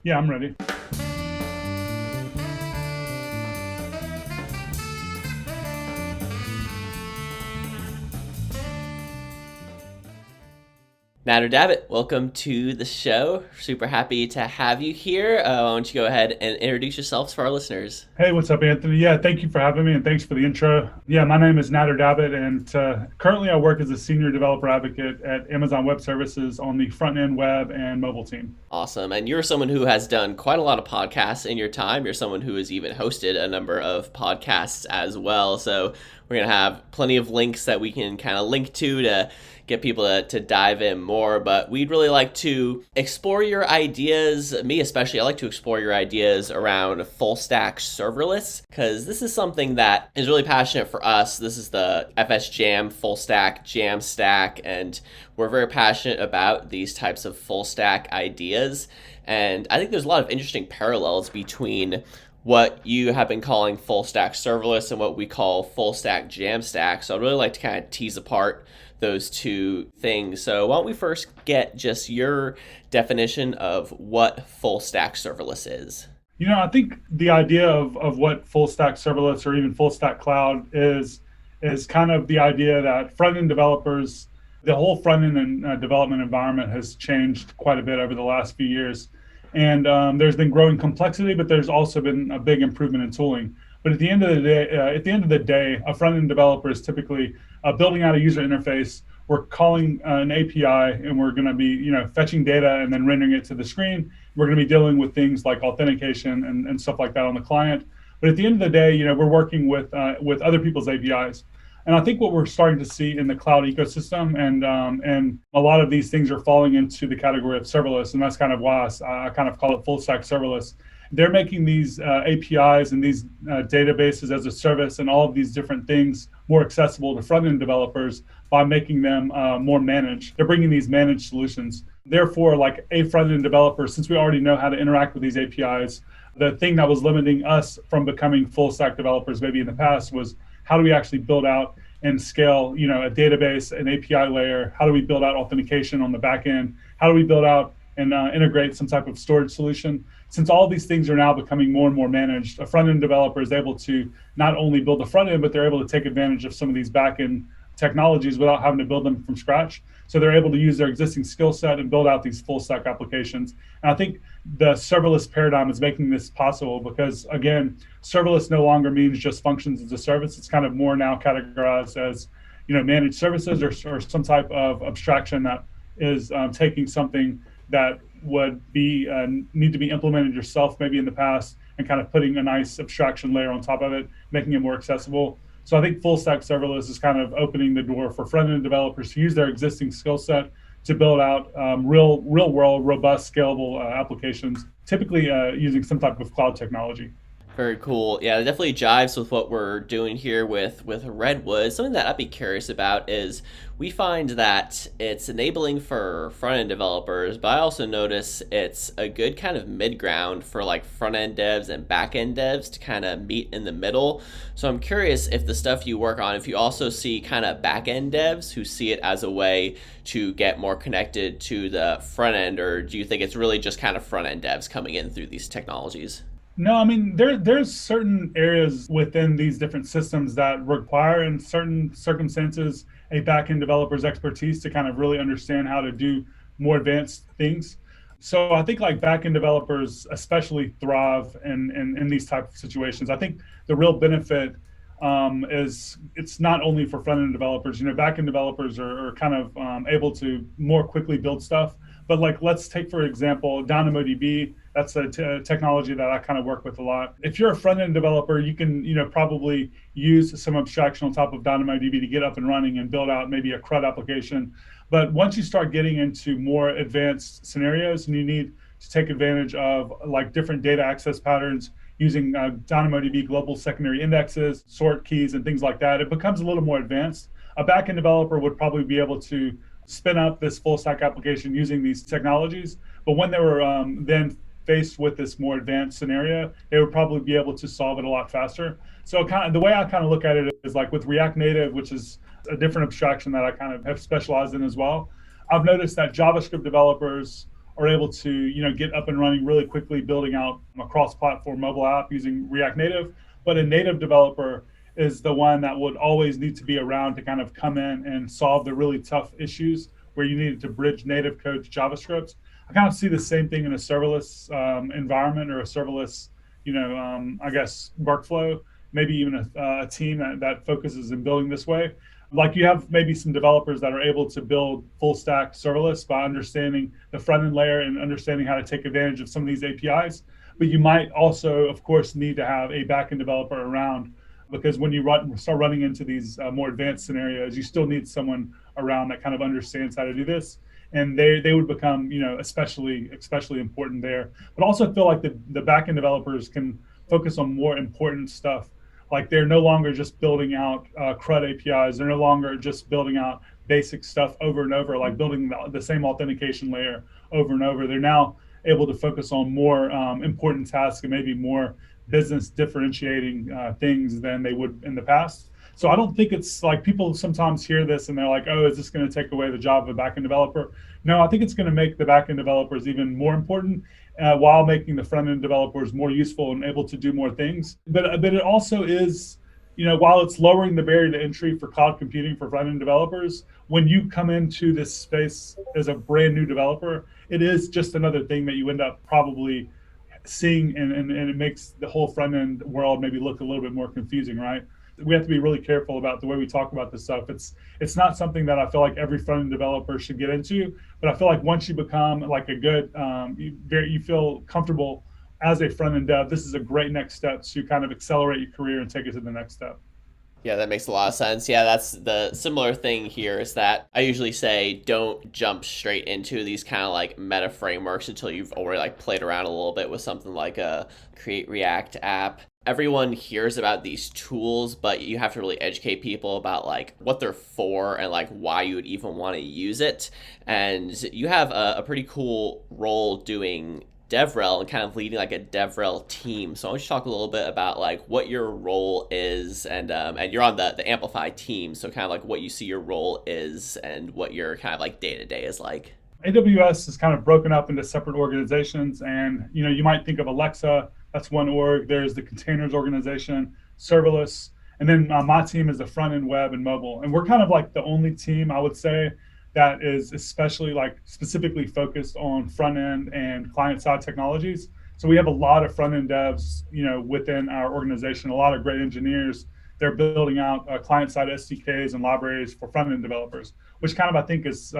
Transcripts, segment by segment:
Yeah, I'm ready. Nader Dabit, welcome to the show. Super happy to have you here. Why don't you go ahead and introduce yourselves for our listeners? Hey, what's up, Anthony? Yeah, thank you for having me and thanks for the intro. Yeah, my name is Nader Dabit, and currently I work as a senior developer advocate at Amazon Web Services on the front end web and mobile team. Awesome. And you're someone who has done quite a lot of podcasts in your time. You're someone who has even hosted a number of podcasts as well. So we're going to have plenty of links that we can kind of link to get people to dive in more. But we'd really like to explore your ideas. Me especially, I like to explore your ideas around full stack serverless, because this is something that is really passionate for us. This is the FS Jam full stack jam stack, and we're very passionate about these types of full stack ideas. And I think there's a lot of interesting parallels between what you have been calling full stack serverless and what we call full stack jam stack. So I'd really like to kind of tease apart those two things. So why don't we first get just your definition of what full stack serverless is? I think the idea of what full stack serverless or even full stack cloud is kind of the idea that front end developers, the whole front end and development environment has changed quite a bit over the last few years. And there's been growing complexity, but there's also been a big improvement in tooling. But at the end of the day, a front end developer is typically building out a user interface. We're calling an API, and we're going to be, fetching data and then rendering it to the screen. We're going to be dealing with things like authentication and stuff like that on the client. But at the end of the day, we're working with other people's APIs. And I think what we're starting to see in the cloud ecosystem, and a lot of these things are falling into the category of serverless, and that's kind of why I kind of call it full stack serverless. They're making these APIs and these databases as a service and all of these different things more accessible to front-end developers by making them more managed. They're bringing these managed solutions. Therefore, like a front-end developer, since we already know how to interact with these APIs, the thing that was limiting us from becoming full-stack developers maybe in the past was how do we actually build out and scale, a database, an API layer? How do we build out authentication on the back end? How do we build out and integrate some type of storage solution? Since all these things are now becoming more and more managed, a front-end developer is able to not only build the front end, but they're able to take advantage of some of these back-end technologies without having to build them from scratch. So they're able to use their existing skill set and build out these full-stack applications. And I think the serverless paradigm is making this possible because, again, serverless no longer means just functions as a service. It's kind of more now categorized as, managed services or some type of abstraction that is taking something that would be need to be implemented yourself maybe in the past and kind of putting a nice abstraction layer on top of it, making it more accessible. So I think full stack serverless is kind of opening the door for front-end developers to use their existing skill set to build out real world, robust, scalable applications, typically using some type of cloud technology. Very cool. Yeah, it definitely jives with what we're doing here with Redwood. Something that I'd be curious about is we find that it's enabling for front-end developers, but I also notice it's a good kind of mid-ground for like front-end devs and back-end devs to kind of meet in the middle. So I'm curious if the stuff you work on, if you also see kind of back-end devs who see it as a way to get more connected to the front end, or do you think it's really just kind of front-end devs coming in through these technologies? No, I mean, there's certain areas within these different systems that require, in certain circumstances, a back-end developer's expertise to kind of really understand how to do more advanced things. So I think like back-end developers especially thrive in these type of situations. I think the real benefit is it's not only for front-end developers. Back-end developers are kind of able to more quickly build stuff. But like, let's take, for example, DynamoDB. That's a technology that I kind of work with a lot. If you're a front-end developer, you can, probably use some abstraction on top of DynamoDB to get up and running and build out maybe a CRUD application. But once you start getting into more advanced scenarios and you need to take advantage of like different data access patterns using DynamoDB global secondary indexes, sort keys, and things like that, it becomes a little more advanced. A back-end developer would probably be able to spin up this full stack application using these technologies. But when they were then faced with this more advanced scenario, they would probably be able to solve it a lot faster. So kind of the way I kind of look at it is like with React Native, which is a different abstraction that I kind of have specialized in as well. I've noticed that JavaScript developers are able to, get up and running really quickly, building out a cross-platform mobile app using React Native. But a native developer is the one that would always need to be around to kind of come in and solve the really tough issues where you needed to bridge native code to JavaScript. I kind of see the same thing in a serverless environment or a serverless, I guess, workflow, maybe even a team that focuses in building this way. Like you have maybe some developers that are able to build full stack serverless by understanding the front end layer and understanding how to take advantage of some of these APIs. But you might also, of course, need to have a backend developer around, because when you start running into these more advanced scenarios, you still need someone around that kind of understands how to do this. And they would become, especially important there. But also feel like the backend developers can focus on more important stuff. Like they're no longer just building out CRUD APIs. They're no longer just building out basic stuff over and over, like building the same authentication layer over and over. They're now able to focus on more important tasks and maybe more business differentiating things than they would in the past. So I don't think it's like people sometimes hear this and they're like, oh, is this going to take away the job of a backend developer? No, I think it's going to make the backend developers even more important while making the front end developers more useful and able to do more things. But it also is, while it's lowering the barrier to entry for cloud computing for front end developers, when you come into this space as a brand new developer, it is just another thing that you end up probably seeing, and it makes the whole front end world maybe look a little bit more confusing, right? We have to be really careful about the way we talk about this stuff. It's not something that I feel like every front end developer should get into, but I feel like once you become like a good, you feel comfortable as a front end dev, this is a great next step to kind of accelerate your career and take it to the next step. Yeah, that makes a lot of sense. Yeah, that's the similar thing here is that I usually say don't jump straight into these kind of like meta frameworks until you've already like played around a little bit with something like a Create React app. Everyone hears about these tools, but you have to really educate people about like what they're for and like why you would even want to use it. And you have a pretty cool role doing DevRel and kind of leading like a DevRel team. So I want you to talk a little bit about like what your role is, and you're on the Amplify team. So kind of like what you see your role is and what your kind of like day to day is like. AWS is kind of broken up into separate organizations, and you might think of Alexa, that's one org. There's the containers organization, Serverless, and then my team is the front end web and mobile. And we're kind of like the only team, I would say, that is especially like specifically focused on front end and client side technologies. So we have a lot of front end devs, within our organization, a lot of great engineers. They're building out client side SDKs and libraries for front end developers, which kind of I think is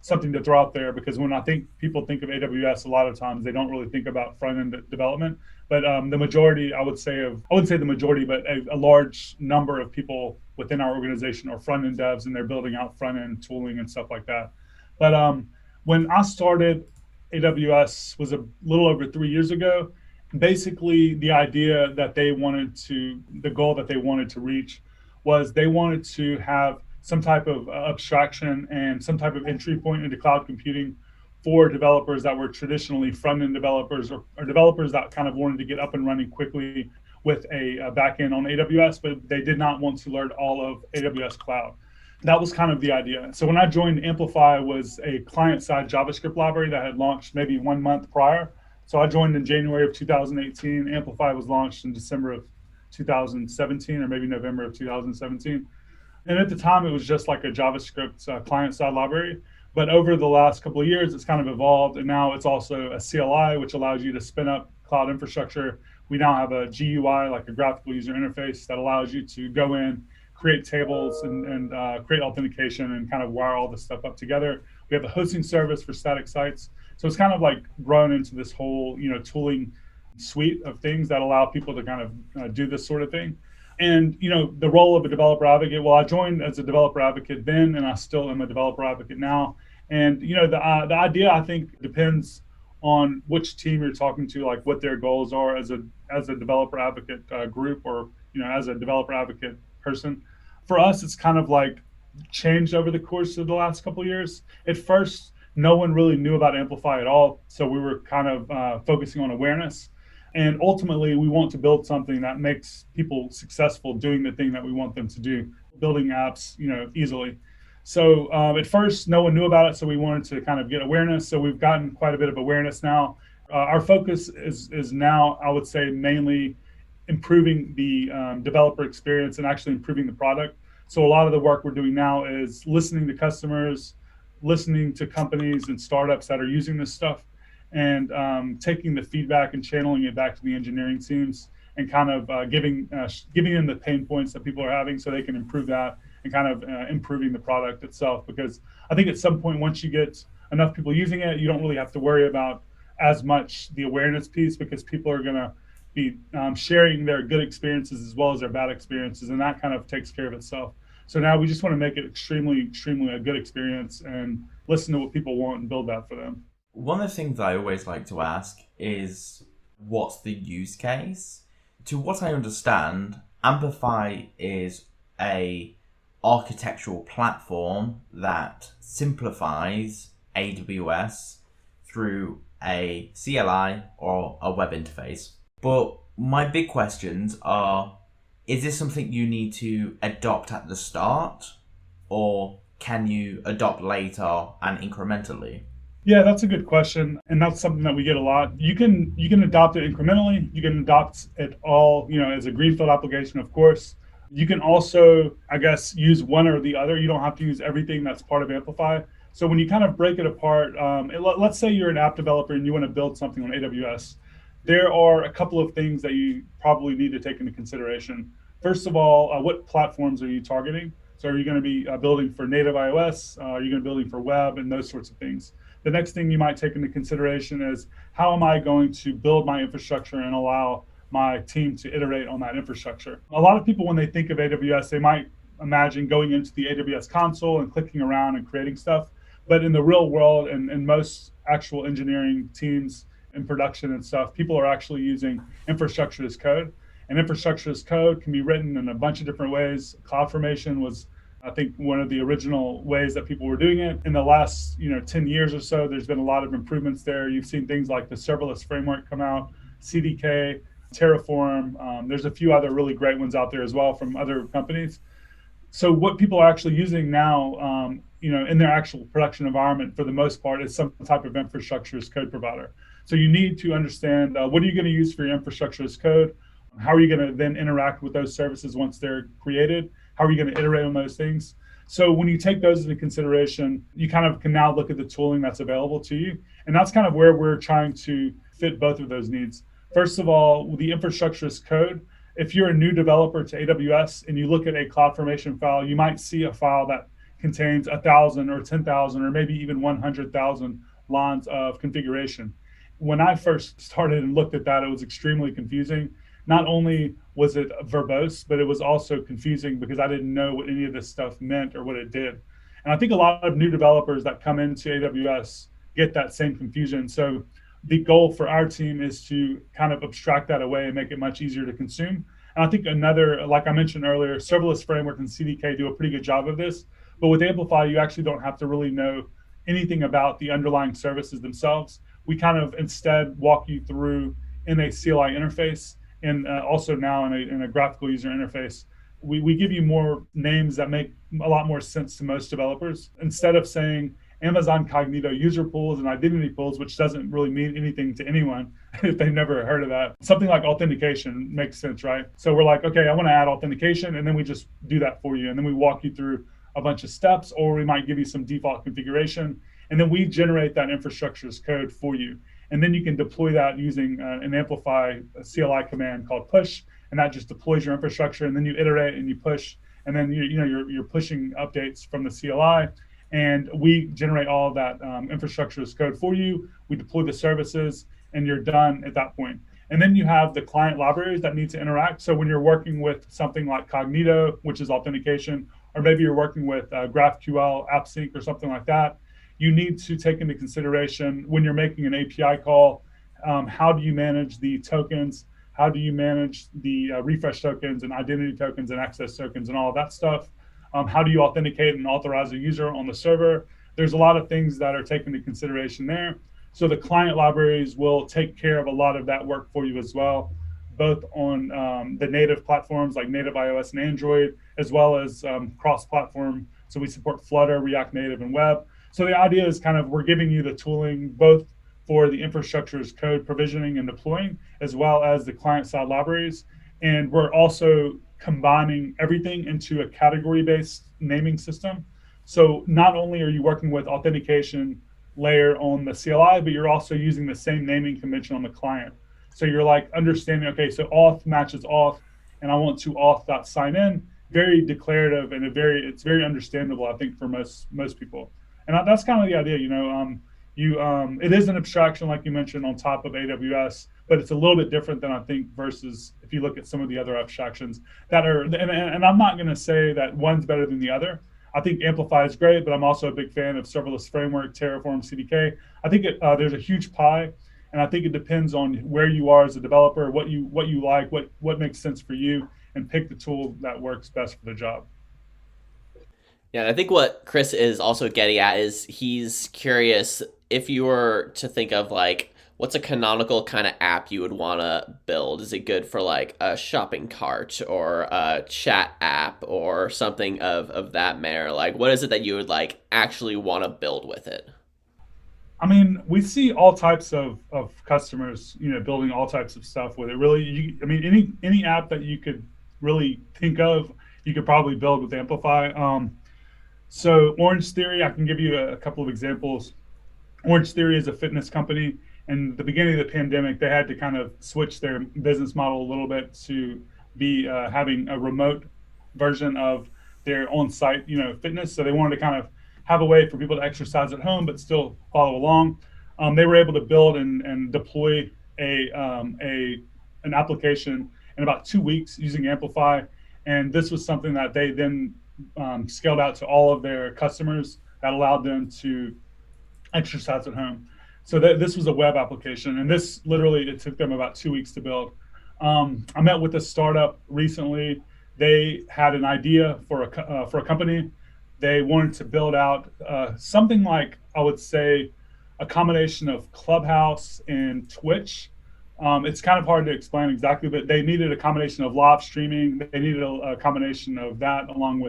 something to throw out there, because when I think people think of AWS, a lot of times they don't really think about front end development. But the majority, I wouldn't say the majority, but a large number of people within our organization are front end devs, and they're building out front end tooling and stuff like that. But when I started, AWS was a little over 3 years ago. Basically, the idea that the goal that they wanted to reach was they wanted to have some type of abstraction and some type of entry point into cloud computing for developers that were traditionally front-end developers or developers that kind of wanted to get up and running quickly with a backend on AWS, but they did not want to learn all of AWS Cloud. That was kind of the idea. So when I joined, Amplify was a client-side JavaScript library that had launched maybe 1 month prior. So I joined in January of 2018. Amplify was launched in December of 2017, or maybe November of 2017. And at the time, it was just like a JavaScript client-side library. But over the last couple of years, it's kind of evolved. And now it's also a CLI, which allows you to spin up cloud infrastructure. We now have a GUI, like a graphical user interface, that allows you to go in, create tables, and create authentication and kind of wire all this stuff up together. We have a hosting service for static sites. So it's kind of like grown into this whole, tooling suite of things that allow people to kind of do this sort of thing. And, the role of a developer advocate, well, I joined as a developer advocate then, and I still am a developer advocate now. And, the idea, I think, depends on which team you're talking to, like what their goals are as a developer advocate group, or, as a developer advocate person. For us, it's kind of like changed over the course of the last couple of years. At first, no one really knew about Amplify at all. So we were kind of focusing on awareness. And ultimately, we want to build something that makes people successful doing the thing that we want them to do, building apps, easily. So at first, no one knew about it, so we wanted to kind of get awareness. So we've gotten quite a bit of awareness now. Our focus is now, I would say, mainly improving the developer experience and actually improving the product. So a lot of the work we're doing now is listening to customers, listening to companies and startups that are using this stuff, and taking the feedback and channeling it back to the engineering teams, and kind of giving them the pain points that people are having so they can improve that, and kind of improving the product itself. Because I think at some point, once you get enough people using it, you don't really have to worry about as much the awareness piece, because people are going to be sharing their good experiences as well as their bad experiences, and that kind of takes care of itself. So now we just want to make it extremely a good experience and listen to what people want and build that for them. One of the things I always like to ask is, what's the use case? To what I understand, Amplify is a architectural platform that simplifies AWS through a CLI or a web interface. But my big questions are, is this something you need to adopt at the start, or can you adopt later and incrementally? Yeah, that's a good question, and that's something that we get a lot. You can adopt it incrementally. You can adopt it all, as a greenfield application, of course. You can also, I guess, use one or the other. You don't have to use everything that's part of Amplify. So when you kind of break it apart, let's say you're an app developer and you want to build something on AWS. There are a couple of things that you probably need to take into consideration. First of all, what platforms are you targeting? So are you going to be building for native iOS? Are you going to be building for web and those sorts of things? The next thing you might take into consideration is, how am I going to build my infrastructure and allow my team to iterate on that infrastructure? A lot of people, when they think of AWS, they might imagine going into the AWS console and clicking around and creating stuff. But in the real world, and most actual engineering teams in production and stuff, people are actually using infrastructure as code. And infrastructure as code can be written in a bunch of different ways. CloudFormation was, I think, one of the original ways that people were doing it. In the last 10 years or so, there's been a lot of improvements there. You've seen things like the Serverless framework come out, CDK, Terraform. There's a few other really great ones out there as well from other companies. So what people are actually using now, in their actual production environment, for the most part, is some type of infrastructure as code provider. So you need to understand, what are you going to use for your infrastructure as code? How are you going to then interact with those services once they're created? How are you going to iterate on those things? So when you take those into consideration, you kind of can now look at the tooling that's available to you. And that's kind of where we're trying to fit both of those needs. First of all, the infrastructure as code. If you're a new developer to AWS and you look at a CloudFormation file, you might see a file that contains 1,000 or 10,000 or maybe even 100,000 lines of configuration. When I first started and looked at that, it was extremely confusing. Not only was it verbose, but it was also confusing because I didn't know what any of this stuff meant or what it did. And I think a lot of new developers that come into AWS get that same confusion. So the goal for our team is to kind of abstract that away and make it much easier to consume. And I think another, like I mentioned earlier, Serverless Framework and CDK do a pretty good job of this. But with Amplify, you actually don't have to really know anything about the underlying services themselves. We kind of instead walk you through in a CLI interface, and also now in a graphical user interface. We give you more names that make a lot more sense to most developers. Instead of saying Amazon Cognito user pools and identity pools, which doesn't really mean anything to anyone if they've never heard of that. Something like authentication makes sense, right? So we're like, okay, I want to add authentication, and then we just do that for you. And then we walk you through a bunch of steps, or we might give you some default configuration, and then we generate that infrastructure as code for you. And then you can deploy that using an Amplify CLI command called push, and that just deploys your infrastructure. And then you iterate and you push, and then you're pushing updates from the CLI, and we generate all of that infrastructure as code for you. We deploy the services, and you're done at that point. And then you have the client libraries that need to interact. So when you're working with something like Cognito, which is authentication, or maybe you're working with GraphQL, Appsync, or something like that, you need to take into consideration when you're making an API call, how do you manage the tokens? How do you manage the refresh tokens and identity tokens and access tokens and all of that stuff? How do you authenticate and authorize a user on the server? There's a lot of things that are taken into consideration there. So the client libraries will take care of a lot of that work for you as well, both on the native platforms like native iOS and Android, as well as cross-platform So we support Flutter, React Native, and web. So the idea is kind of we're giving you the tooling both for the infrastructure as code provisioning and deploying, as well as the client-side libraries. And we're also combining everything into a category-based naming system. So not only are you working with authentication layer on the CLI, but you're also using the same naming convention on the client. So you're like understanding, okay, so auth matches auth, and I want to auth.sign in. Very declarative, and it's very understandable, I think, for most people. And that's kind of the idea, it is an abstraction, like you mentioned, on top of AWS, but it's a little bit different than I think versus if you look at some of the other abstractions that are, and I'm not going to say that one's better than the other. I think Amplify is great, but I'm also a big fan of Serverless Framework, Terraform, CDK. I think there's a huge pie, and I think it depends on where you are as a developer, what you like, what makes sense for you, and pick the tool that works best for the job. Yeah, and I think what Chris is also getting at is he's curious if you were to think of like what's a canonical kind of app you would want to build. Is it good for like a shopping cart or a chat app or something of that manner? Like, what is it that you would like actually want to build with it? I mean, we see all types of customers, building all types of stuff with it. Really, any app that you could really think of, you could probably build with Amplify. So Orange Theory, I can give you a couple of examples. Orange Theory is a fitness company. And the beginning of the pandemic, they had to kind of switch their business model a little bit to be having a remote version of their on-site, fitness. So they wanted to kind of have a way for people to exercise at home, but still follow along. They were able to build and deploy an application in about 2 weeks using Amplify. And this was something that they then scaled out to all of their customers that allowed them to exercise at home. So this was a web application, and this literally, it took them about 2 weeks to build. I met with a startup recently. They had an idea for a company. They wanted to build out something like, I would say, a combination of Clubhouse and Twitch. It's kind of hard to explain exactly, but they needed a combination of live streaming. They needed a combination of that along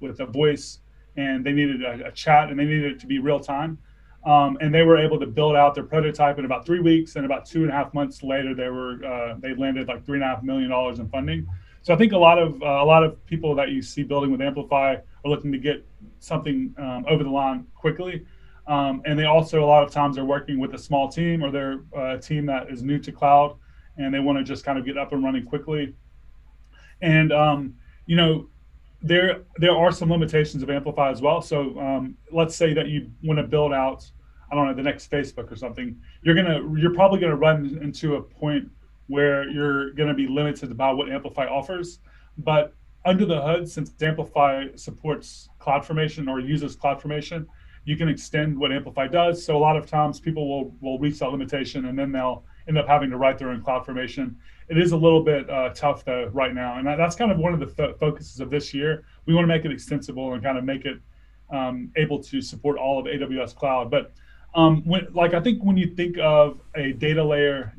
with a voice, and they needed a chat, and they needed it to be real time. And they were able to build out their prototype in about 3 weeks, and about 2.5 months later, they landed like $3.5 million in funding. So I think a lot of people that you see building with Amplify are looking to get something over the line quickly, and they also a lot of times are working with a small team, or they're a team that is new to cloud, and they want to just kind of get up and running quickly. And there are some limitations of Amplify as well. So let's say that you want to build out, I don't know, the next Facebook or something. You're probably gonna run into a point where you're gonna be limited by what Amplify offers. But under the hood, since Amplify supports CloudFormation or uses CloudFormation, you can extend what Amplify does. So a lot of times people will reach that limitation, and then they'll end up having to write their own CloudFormation. It is a little bit tough though right now, and that's kind of one of the focuses of this year. We want to make it extensible and kind of make it able to support all of AWS Cloud. But I think when you think of a data layer,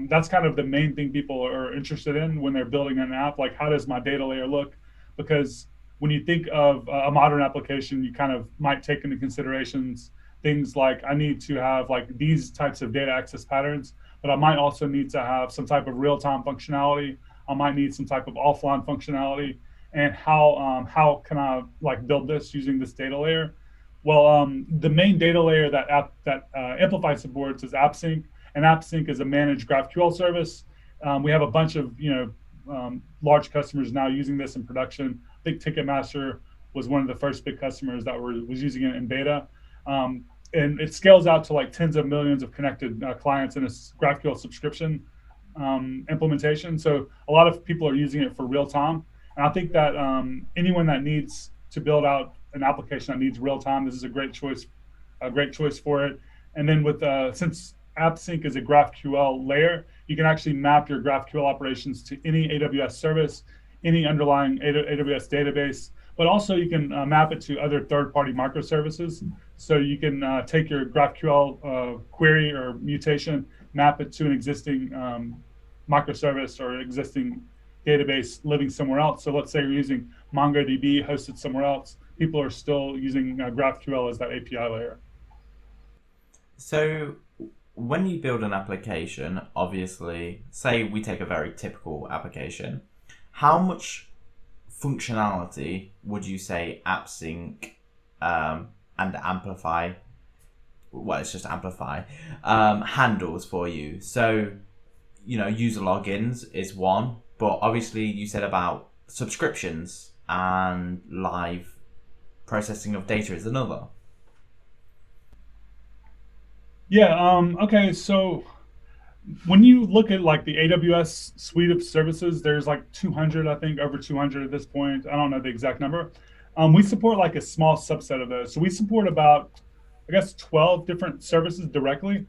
that's kind of the main thing people are interested in when they're building an app. Like, how does my data layer look? Because when you think of a modern application, you kind of might take into considerations things like, I need to have like these types of data access patterns, but I might also need to have some type of real-time functionality. I might need some type of offline functionality. And how can I like build this using this data layer? Well, the main data layer that Amplify supports is Appsync, and Appsync is a managed GraphQL service. We have a bunch of large customers now using this in production. I think Ticketmaster was one of the first big customers that was using it in beta. And it scales out to like tens of millions of connected clients in a GraphQL subscription implementation. So a lot of people are using it for real time. And I think that anyone that needs to build out an application that needs real time, this is a great choice for it. And then since Appsync is a GraphQL layer, you can actually map your GraphQL operations to any AWS service, any underlying AWS database, but also you can map it to other third-party microservices. So you can take your GraphQL query or mutation, map it to an existing microservice or existing database living somewhere else. So let's say you're using MongoDB hosted somewhere else. people are still using GraphQL as that API layer. So when you build an application, obviously, say we take a very typical application, how much functionality would you say Appsync and Amplify, well, it's just Amplify, handles for you? So, user logins is one, but obviously you said about subscriptions and live processing of data is another. Yeah. Okay. So when you look at like the AWS suite of services, there's like 200, I think, over 200 at this point. I don't know the exact number. We support like a small subset of those. So we support about, I guess, 12 different services directly.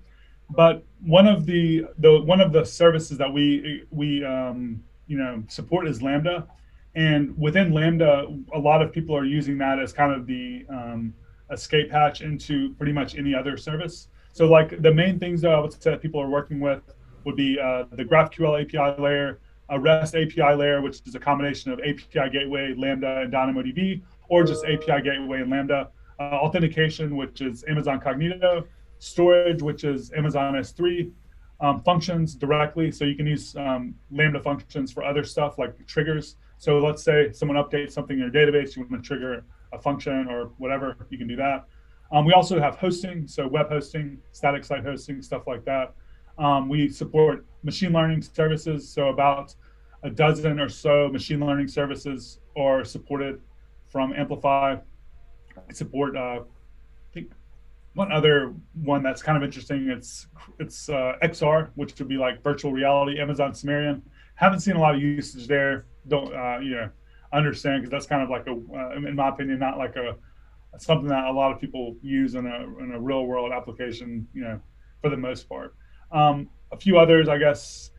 But one of the services that we support is Lambda, and within Lambda, a lot of people are using that as kind of the escape hatch into pretty much any other service. So like the main things that I would say people are working with would be the GraphQL API layer, a REST API layer, which is a combination of API Gateway, Lambda, and DynamoDB, or just API Gateway and Lambda. Authentication, which is Amazon Cognito, storage, which is Amazon S3, functions directly. So you can use Lambda functions for other stuff like triggers. So let's say someone updates something in your database, you want to trigger a function or whatever, you can do that. We also have hosting, so web hosting, static site hosting, stuff like that. We support machine learning services, so about a dozen or so machine learning services are supported from Amplify. I support, I think, one other one that's kind of interesting. It's XR, which would be like virtual reality, Amazon Sumerian. Haven't seen a lot of usage there. Don't understand, because that's kind of like in my opinion, not like something that a lot of people use in a real world application, for the most part. A few others, I guess,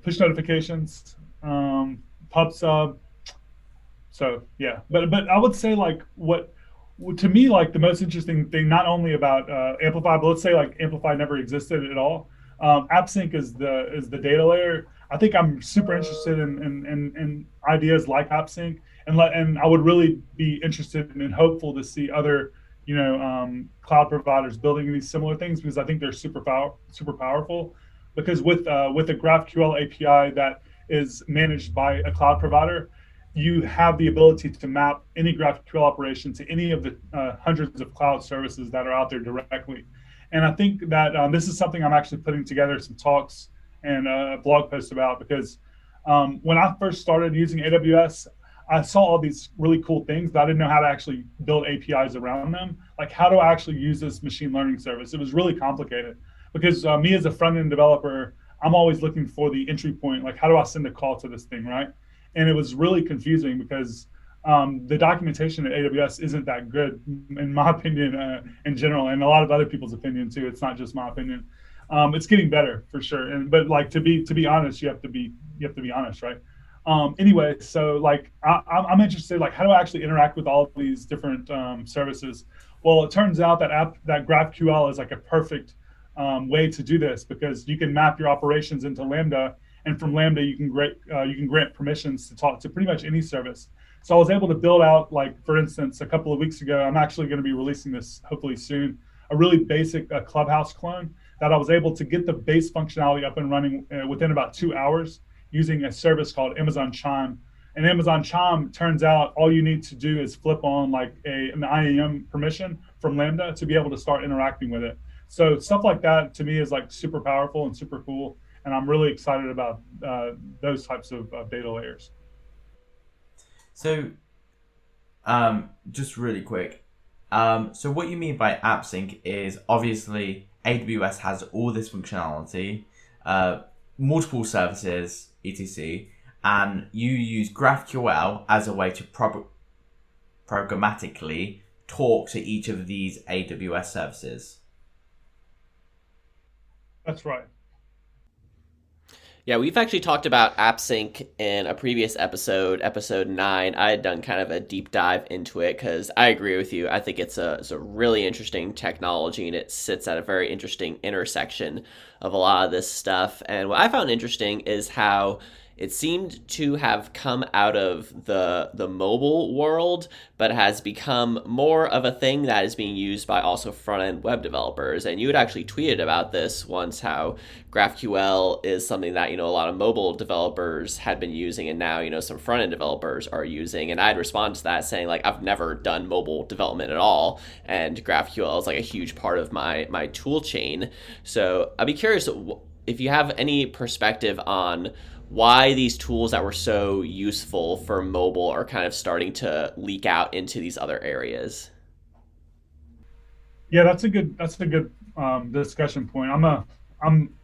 push notifications, PubSub. So yeah, but I would say like what to me, like the most interesting thing, not only about Amplify, but let's say like Amplify never existed at all. Appsync is the data layer. I think I'm super interested in ideas like Appsync, and I would really be interested and hopeful to see other cloud providers building these similar things, because I think they're super powerful. Because with a GraphQL API that is managed by a cloud provider, you have the ability to map any GraphQL operation to any of the hundreds of cloud services that are out there directly. And I think that this is something I'm actually putting together some talks and a blog post about, because when I first started using AWS, I saw all these really cool things, but I didn't know how to actually build APIs around them. Like, how do I actually use this machine learning service? It was really complicated, because me as a front-end developer, I'm always looking for the entry point. Like, how do I send a call to this thing, right? And it was really confusing, because the documentation at AWS isn't that good, in my opinion, in general, and a lot of other people's opinion too. It's not just my opinion. It's getting better for sure, but like to be honest, you have to be honest, right? Anyway, so like I'm interested, like how do I actually interact with all of these different services? Well, it turns out that GraphQL is like a perfect way to do this, because you can map your operations into Lambda, and from Lambda you can grant permissions to talk to pretty much any service. So I was able to build out, like for instance, a couple of weeks ago, I'm actually going to be releasing this hopefully soon, a really basic Clubhouse clone that I was able to get the base functionality up and running within about 2 hours using a service called Amazon Chime. And Amazon Chime, turns out all you need to do is flip on like an IAM permission from Lambda to be able to start interacting with it. So stuff like that to me is like super powerful and super cool. And I'm really excited about those types of data layers. So just really quick. So what you mean by Appsync is obviously AWS has all this functionality, multiple services, etc. And you use GraphQL as a way to programmatically talk to each of these AWS services. That's right. Yeah, we've actually talked about Appsync in a previous episode, episode 9. I had done kind of a deep dive into it because I agree with you. I think it's a really interesting technology, and it sits at a very interesting intersection of a lot of this stuff. And what I found interesting is how it seemed to have come out of the mobile world, but has become more of a thing that is being used by also front-end web developers. And you had actually tweeted about this once, how GraphQL is something that, a lot of mobile developers had been using, and now, some front-end developers are using. And I'd respond to that saying, like, I've never done mobile development at all, and GraphQL is like a huge part of my tool chain. So I'd be curious if you have any perspective on why these tools that were so useful for mobile are kind of starting to leak out into these other areas. Yeah, that's a good discussion point. I'm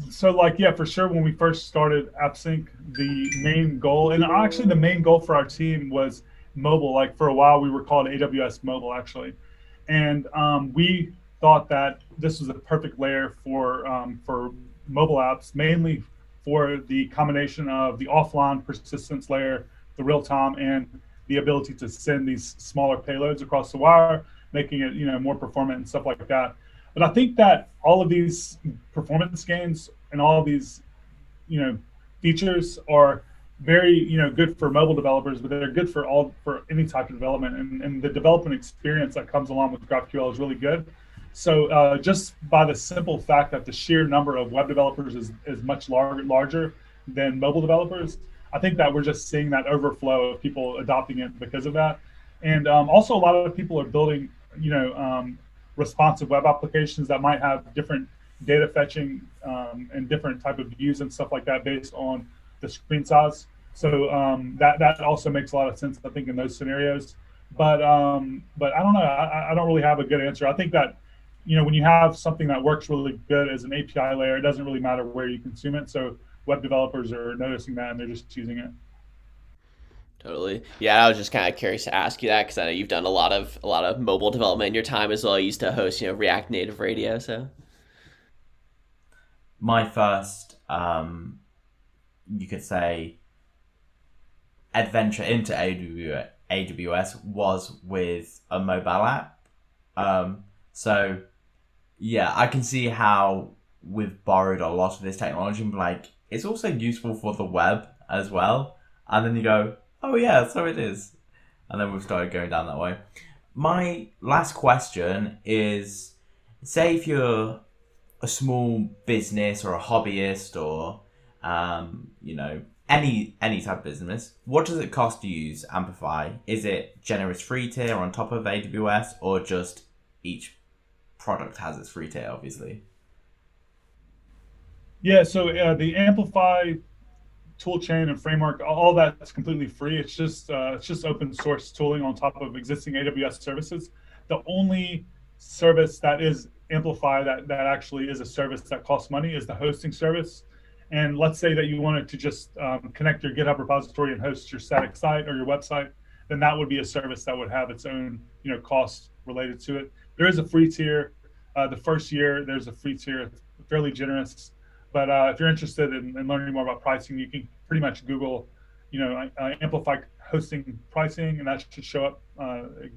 so like, yeah, for sure. When we first started Appsync, the main goal, and actually the main goal for our team was mobile. Like for a while, we were called AWS Mobile actually, and we thought that this was a perfect layer for mobile apps, mainly for the combination of the offline persistence layer, the real time, and the ability to send these smaller payloads across the wire, making it more performant and stuff like that. But I think that all of these performance gains and all of these features are very good for mobile developers, but they're good for any type of development, and the development experience that comes along with GraphQL is really good. So just by the simple fact that the sheer number of web developers is much larger than mobile developers, I think that we're just seeing that overflow of people adopting it because of that. And also a lot of people are building, responsive web applications that might have different data fetching and different type of views and stuff like that based on the screen size. So that also makes a lot of sense, I think, in those scenarios. But I don't know. I don't really have a good answer. I think that when you have something that works really good as an API layer, it doesn't really matter where you consume it. So web developers are noticing that, and they're just using it. Totally. Yeah, I was just kind of curious to ask you that because I know you've done a lot of mobile development in your time as well. You used to host, React Native Radio. So my first, you could say, adventure into AWS was with a mobile app. So yeah, I can see how we've borrowed a lot of this technology, and like it's also useful for the web as well. And then you go, oh yeah, so it is. And then we've started going down that way. My last question is, say if you're a small business or a hobbyist or, any type of business, what does it cost to use Amplify? Is it generous free tier on top of AWS, or just each product has its free tier, obviously? Yeah, so the Amplify toolchain and framework, all that's completely free. It's just open source tooling on top of existing AWS services. The only service that is Amplify that actually is a service that costs money is the hosting service. And let's say that you wanted to just connect your GitHub repository and host your static site or your website, then that would be a service that would have its own cost related to it. There is a free tier. The first year there's a free tier, fairly generous. But if you're interested in learning more about pricing, you can pretty much Google, Amplify hosting pricing, and that should show up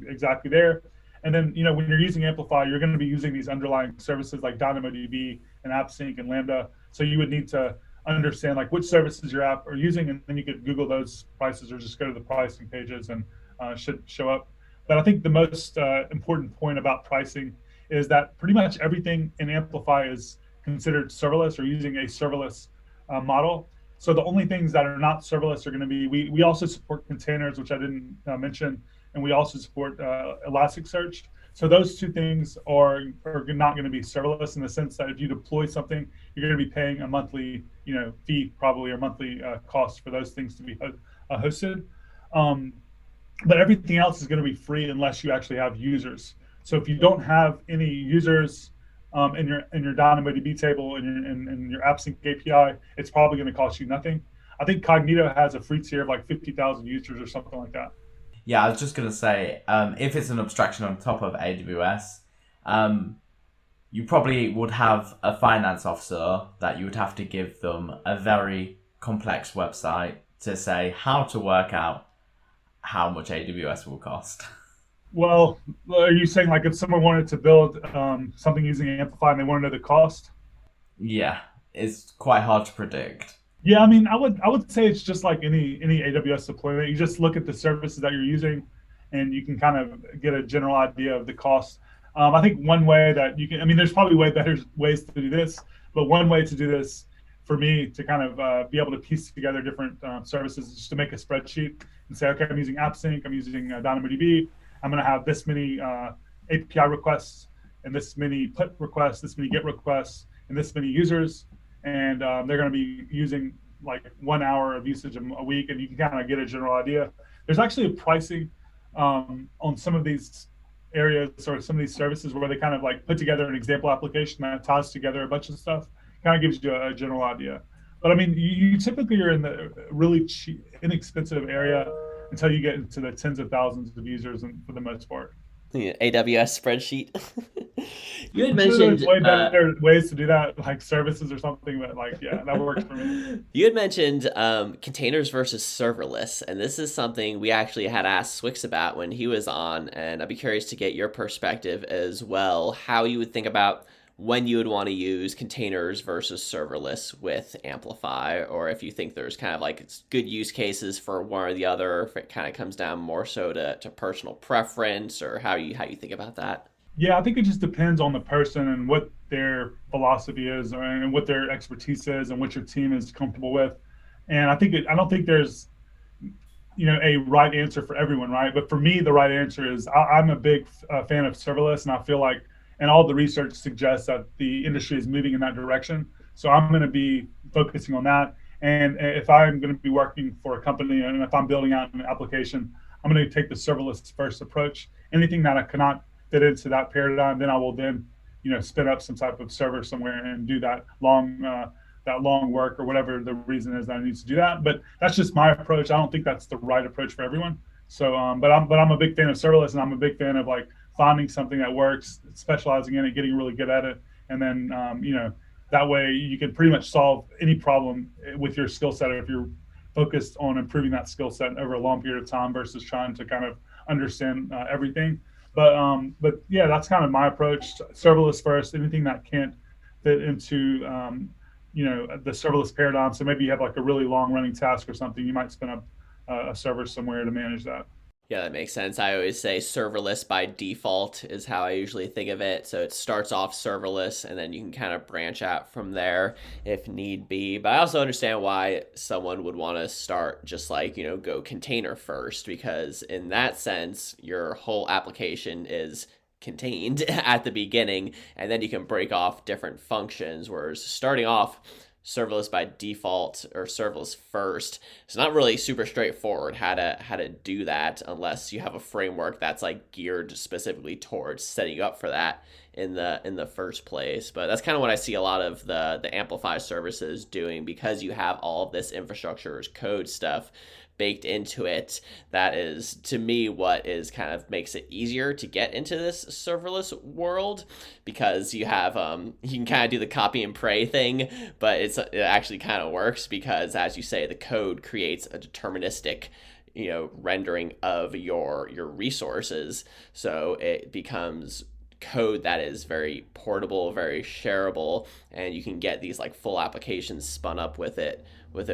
exactly there. And then, when you're using Amplify, you're going to be using these underlying services like DynamoDB and Appsync and Lambda. So you would need to understand like which services your app are using, and then you could Google those prices or just go to the pricing pages and should show up. But I think the most important point about pricing is that pretty much everything in Amplify is considered serverless or using a serverless model. So the only things that are not serverless are going to be, we also support containers, which I didn't mention, and we also support Elasticsearch. So those two things are not going to be serverless in the sense that if you deploy something, you're going to be paying a monthly fee probably, or monthly cost for those things to be hosted. But everything else is going to be free unless you actually have users. So if you don't have any users in your DynamoDB table and your Appsync API, it's probably going to cost you nothing. I think Cognito has a free tier of like 50,000 users or something like that. Yeah, I was just going to say, if it's an abstraction on top of AWS, you probably would have a finance officer that you would have to give them a very complex website to say how to work out how much AWS will cost. Well, are you saying like if someone wanted to build something using Amplify and they want to know the cost? Yeah, it's quite hard to predict. Yeah, I mean, I would say it's just like any AWS deployment. You just look at the services that you're using, and you can kind of get a general idea of the cost. I think one way that you can, I mean, there's probably way better ways to do this, but one way to do this for me to kind of be able to piece together different services is just to make a spreadsheet and say, okay, I'm using Appsync, I'm using DynamoDB, I'm going to have this many API requests and this many put requests, this many GET requests, and this many users, and they're going to be using like 1 hour of usage a week, and you can kind of get a general idea. There's actually a pricing on some of these areas or some of these services where they kind of like put together an example application that ties together a bunch of stuff, kind of gives you a general idea. But I mean, you typically are in the really cheap, inexpensive area until you get into the tens of thousands of users, and for the most part. Yeah, AWS spreadsheet. You had I'm sure mentioned there's way better ways to do that, like services or something, but like, yeah, that works for me. you had mentioned containers versus serverless, and this is something we actually had asked Swix about when he was on, and I'd be curious to get your perspective as well, how you would think about when you would want to use containers versus serverless with Amplify, or if you think there's kind of like good use cases for one or the other, if it kind of comes down more so to personal preference, or how you think about that. Yeah, I think it just depends on the person and what their philosophy is and what their expertise is and what your team is comfortable with. And I don't think there's, a right answer for everyone, right? But for me, the right answer is I'm a big fan of serverless, and I feel like, and all the research suggests that the industry is moving in that direction. So I'm going to be focusing on that. And if I'm going to be working for a company and if I'm building out an application, I'm going to take the serverless first approach. Anything that I cannot fit into that paradigm, then I will spin up some type of server somewhere and do that long work or whatever the reason is that I need to do that. But that's just my approach. I don't think that's the right approach for everyone. So, but I'm a big fan of serverless, and I'm a big fan of like finding something that works, specializing in it, getting really good at it, and then that way you can pretty much solve any problem with your skill set if you're focused on improving that skill set over a long period of time versus trying to kind of understand everything. But yeah, that's kind of my approach. Serverless first. Anything that can't fit into the serverless paradigm. So maybe you have like a really long running task or something. You might spin up a server somewhere to manage that. Yeah, that makes sense. I always say serverless by default is how I usually think of it. So it starts off serverless, and then you can kind of branch out from there if need be. But I also understand why someone would want to start just like, go container first, because in that sense, your whole application is contained at the beginning, and then you can break off different functions. Whereas starting off serverless by default or serverless first, it's not really super straightforward how to do that unless you have a framework that's like geared specifically towards setting you up for that in the first place. But that's kind of what I see a lot of the Amplify services doing, because you have all of this infrastructure as code stuff baked into it. That is, to me, what is kind of makes it easier to get into this serverless world, because you have you can kind of do the copy and pray thing, but it actually kind of works because, as you say, the code creates a deterministic rendering of your resources, so it becomes code that is very portable, very shareable, and you can get these like full applications spun up with it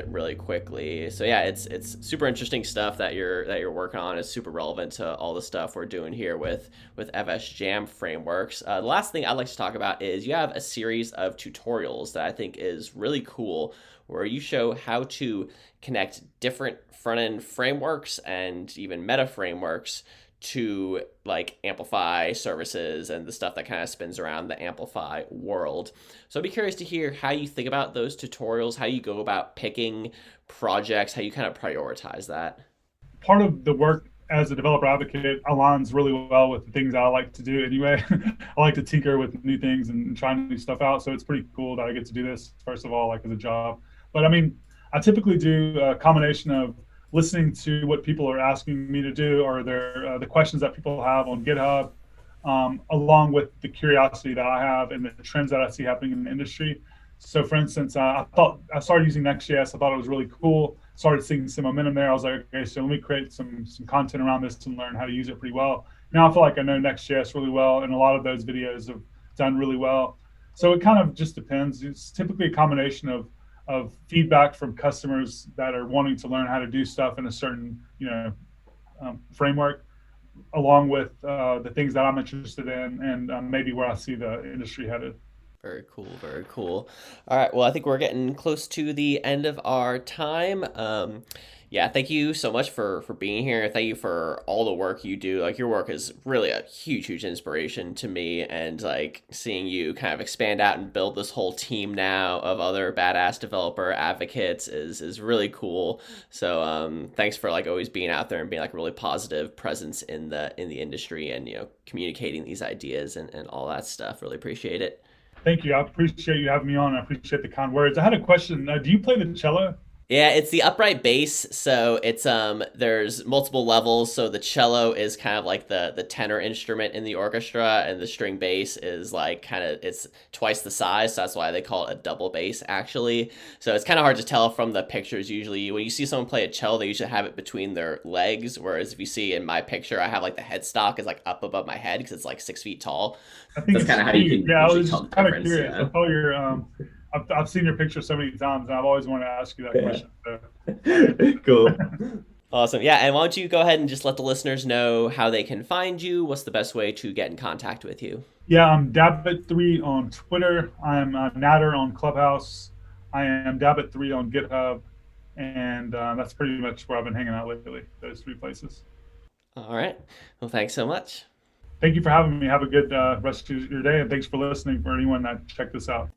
really quickly. So yeah, it's super interesting stuff that you're working on. It's super relevant to all the stuff we're doing here with FS Jam frameworks. The last thing I'd like to talk about is you have a series of tutorials that I think is really cool, where you show how to connect different front-end frameworks and even meta frameworks to like Amplify services and the stuff that kind of spins around the Amplify world. So I'd be curious to hear how you think about those tutorials, how you go about picking projects, how you kind of prioritize that. Part of the work as a developer advocate aligns really well with the things that I like to do anyway. I like to tinker with new things and try new stuff out. So it's pretty cool that I get to do this, first of all, like as a job. But I mean, I typically do a combination of listening to what people are asking me to do, or the questions that people have on GitHub, along with the curiosity that I have and the trends that I see happening in the industry. So for instance, I started using Next.js. I thought it was really cool. Started seeing some momentum there. I was like, okay, so let me create some content around this and learn how to use it pretty well. Now I feel like I know Next.js really well, and a lot of those videos have done really well. So it kind of just depends. It's typically a combination of of feedback from customers that are wanting to learn how to do stuff in a certain framework, along with the things that I'm interested in, and maybe where I see the industry headed. Very cool, very cool. All right, well, I think we're getting close to the end of our time. Yeah, thank you so much for being here. Thank you for all the work you do. Like, your work is really a huge inspiration to me, and like seeing you kind of expand out and build this whole team now of other badass developer advocates is really cool. So thanks for like always being out there and being like a really positive presence in the industry, and communicating these ideas and all that stuff. Really appreciate it. Thank you. I appreciate you having me on. I appreciate the kind words. I had a question. Do you play the cello? Yeah, it's the upright bass, so it's there's multiple levels. So the cello is kind of like the tenor instrument in the orchestra, and the string bass is like it's twice the size, so that's why they call it a double bass actually. So it's kind of hard to tell from the pictures. Usually when you see someone play a cello, they usually have it between their legs, whereas if you see in my picture, I have like the headstock is like up above my head because it's like 6 feet tall. I think that's kind of how you can I was tell just the kind of difference. curious. I thought you're I've seen your picture so many times, and I've always wanted to ask you that question. So. Cool. Awesome. Yeah, and why don't you go ahead and just let the listeners know how they can find you? What's the best way to get in contact with you? Yeah, I'm Dabit3 on Twitter. I'm Nader on Clubhouse. I am Dabit3 on GitHub. And that's pretty much where I've been hanging out lately, those 3 places. All right. Well, thanks so much. Thank you for having me. Have a good rest of your day, and thanks for listening for anyone that checked this out.